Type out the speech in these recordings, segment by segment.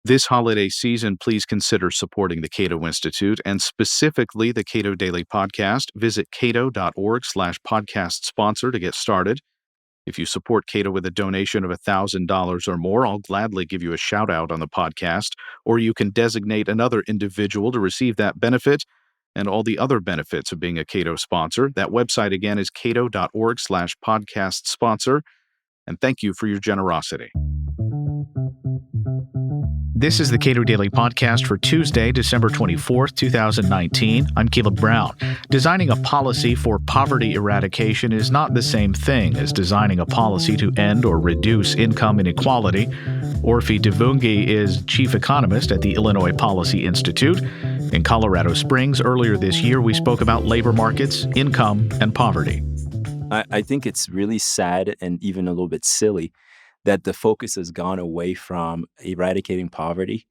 This holiday season, please consider supporting the Cato Institute and specifically the Cato Daily Podcast. Visit cato.org/podcast sponsor to get started. If you support Cato with a donation of $1,000 or more, I'll gladly give you a shout out on the podcast, or you can designate another individual to receive that benefit and all the other benefits of being a Cato sponsor. That website again is cato.org/podcast sponsor. And thank you for your generosity. This is the Cato Daily Podcast for Tuesday, December 24th, 2019. I'm Caleb Brown. Designing a policy for poverty eradication is not the same thing as designing a policy to end or reduce income inequality. Orphe Divounguy is chief economist at the Illinois Policy Institute. In Colorado Springs, earlier this year, we spoke about labor markets, income, and poverty. I think it's really sad and even a little bit silly that the focus has gone away from eradicating poverty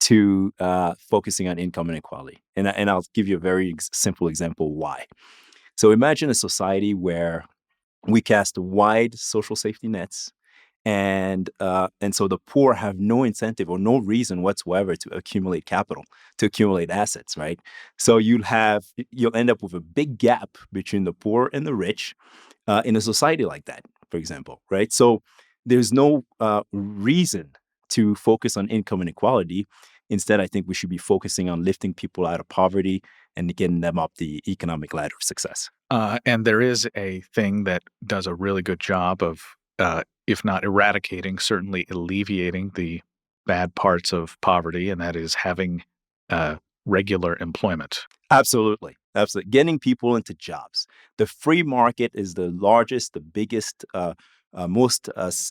to focusing on income inequality. And I'll give you a very simple example why. So imagine a society where we cast wide social safety nets, and so the poor have no incentive or no reason whatsoever to accumulate capital, to accumulate assets, right? So you'll end up with a big gap between the poor and the rich in a society like that, for example, right? So there's no reason to focus on income inequality. Instead, I think we should be focusing on lifting people out of poverty and getting them up the economic ladder of success. And there is a thing that does a really good job of, if not eradicating, certainly alleviating the bad parts of poverty, and that is having regular employment. Absolutely. Absolutely. Getting people into jobs. The free market is the largest, the biggest, most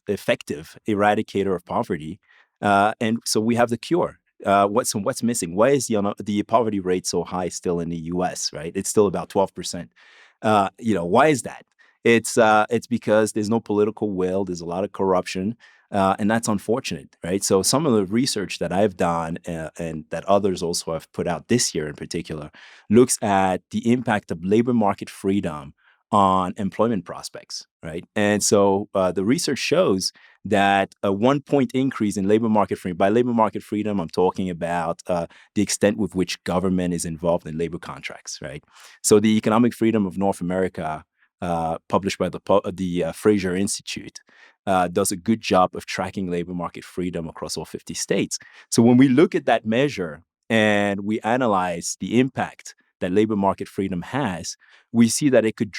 effective eradicator of poverty. And so we have the cure. What's missing? Why is the poverty rate so high still in the U.S., right? It's still about 12%. Why is that? It's because there's no political will. There's a lot of corruption. And that's unfortunate, right? So some of the research that I've done and that others also have put out this year in particular looks at the impact of labor market freedom on employment prospects, right? And so the research shows that a 1-point increase in labor market freedom, by labor market freedom, I'm talking about the extent with which government is involved in labor contracts, right? So the Economic Freedom of North America, published by the Fraser Institute, does a good job of tracking labor market freedom across all 50 states. So when we look at that measure and we analyze the impact that labor market freedom has, we see that it could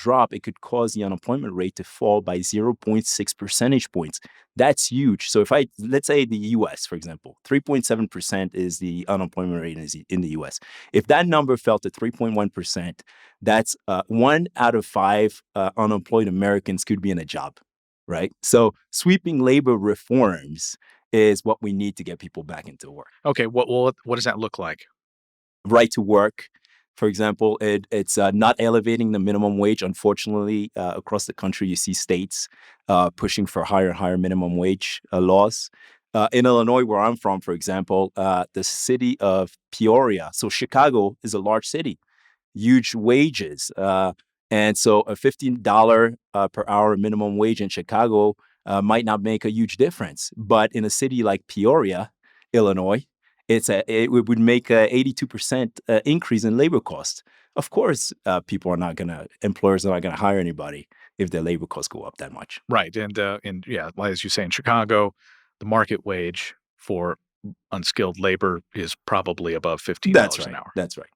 cause the unemployment rate to fall by 0.6 percentage points. That's huge. So let's say the U.S., for example, 3.7% is the unemployment rate in the U.S. If that number fell to 3.1%, that's 1 out of 5 unemployed Americans could be in a job, right? So sweeping labor reforms is what we need to get people back into work. Okay, what does that look like? Right to work. For example, it's not elevating the minimum wage. Unfortunately, across the country, you see states pushing for higher and higher minimum wage laws. In Illinois, where I'm from, for example, the city of Peoria, so Chicago is a large city, huge wages. And so a $15 per hour minimum wage in Chicago might not make a huge difference. But in a city like Peoria, Illinois, it would make a 82% increase in labor costs. Of course, employers are not going to hire anybody if their labor costs go up that much. Right. And as you say, in Chicago, the market wage for unskilled labor is probably above $15 an hour. That's right.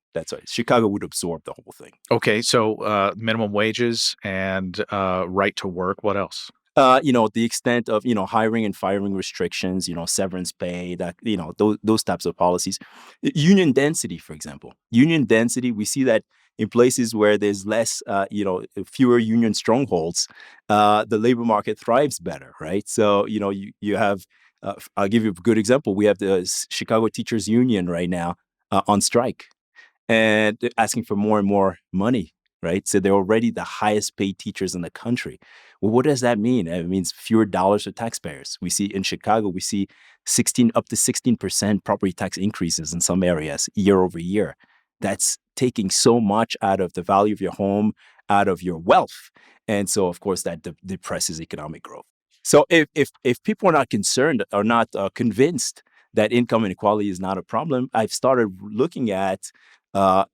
Chicago would absorb the whole thing. Okay. So minimum wages and right to work. What else? The extent of, hiring and firing restrictions, severance pay, that, those types of policies. Union density, for example. Union density, we see that in places where there's less, fewer union strongholds, the labor market thrives better, right? So, you have, I'll give you a good example. We have the Chicago Teachers Union right now on strike and asking for more and more money. Right. So they're already the highest paid teachers in the country. Well, what does that mean? It means fewer dollars for taxpayers. We see in Chicago, we see up to 16% property tax increases in some areas year over year. That's taking so much out of the value of your home, out of your wealth. And so, of course, that depresses economic growth. So if people are not concerned or not convinced that income inequality is not a problem, I've started looking at the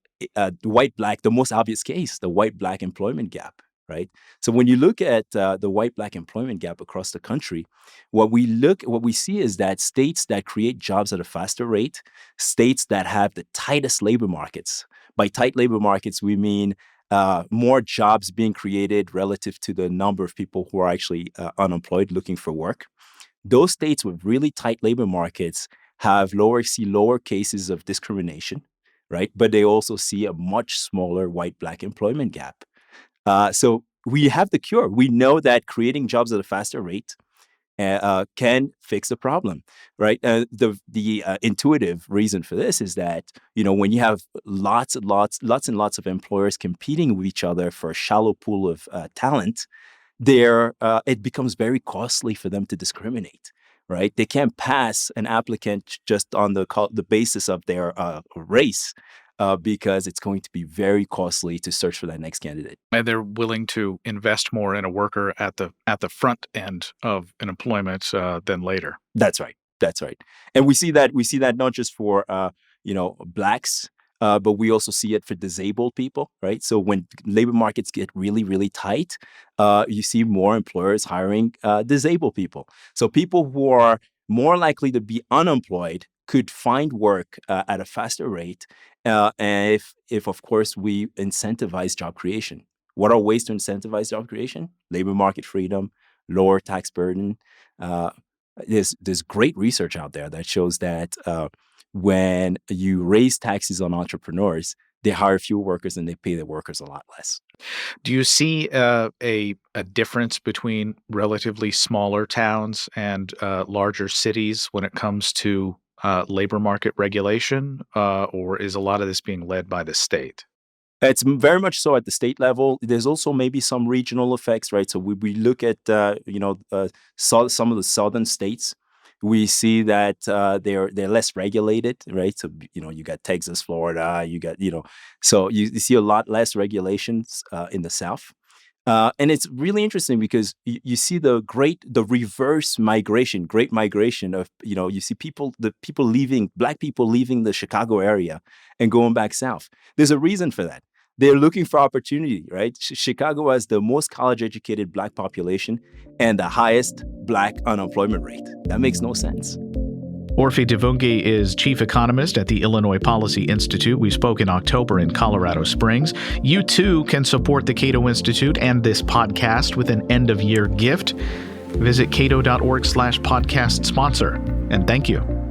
most obvious case, the white-black employment gap, right? So when you look at the white-black employment gap across the country, what we see is that states that create jobs at a faster rate, states that have the tightest labor markets. By tight labor markets, we mean more jobs being created relative to the number of people who are actually unemployed looking for work. Those states with really tight labor markets see lower cases of discrimination, right? But they also see a much smaller white-black employment gap. So we have the cure. We know that creating jobs at a faster rate can fix the problem, right? The intuitive reason for this is that when you have lots and lots of employers competing with each other for a shallow pool of talent, it becomes very costly for them to discriminate, right? They can't pass an applicant just on the basis of their race. Because it's going to be very costly to search for that next candidate. And they're willing to invest more in a worker at the front end of an employment than later. That's right. That's right. And we see that not just for blacks, but we also see it for disabled people, right? So when labor markets get really, really tight, you see more employers hiring disabled people. So people who are more likely to be unemployed could find work at a faster rate, and if of course we incentivize job creation. What are ways to incentivize job creation? Labor market freedom, lower tax burden. There's great research out there that shows that when you raise taxes on entrepreneurs, they hire fewer workers and they pay their workers a lot less. Do you see a difference between relatively smaller towns and larger cities when it comes to labor market regulation, or is a lot of this being led by the state? It's very much so at the state level. There's also maybe some regional effects, right? So we look at some of the southern states. We see that they're less regulated, right? So you got Texas, Florida, so you see a lot less regulations in the South. And it's really interesting because you see the reverse migration, great migration of, you see Black people leaving the Chicago area and going back south. There's a reason for that. They're looking for opportunity, right? Chicago has the most college-educated Black population and the highest Black unemployment rate. That makes no sense. Orphe Divounguy is chief economist at the Illinois Policy Institute. We spoke in October in Colorado Springs. You too can support the Cato Institute and this podcast with an end-of-year gift. Visit cato.org/podcast sponsor. And thank you.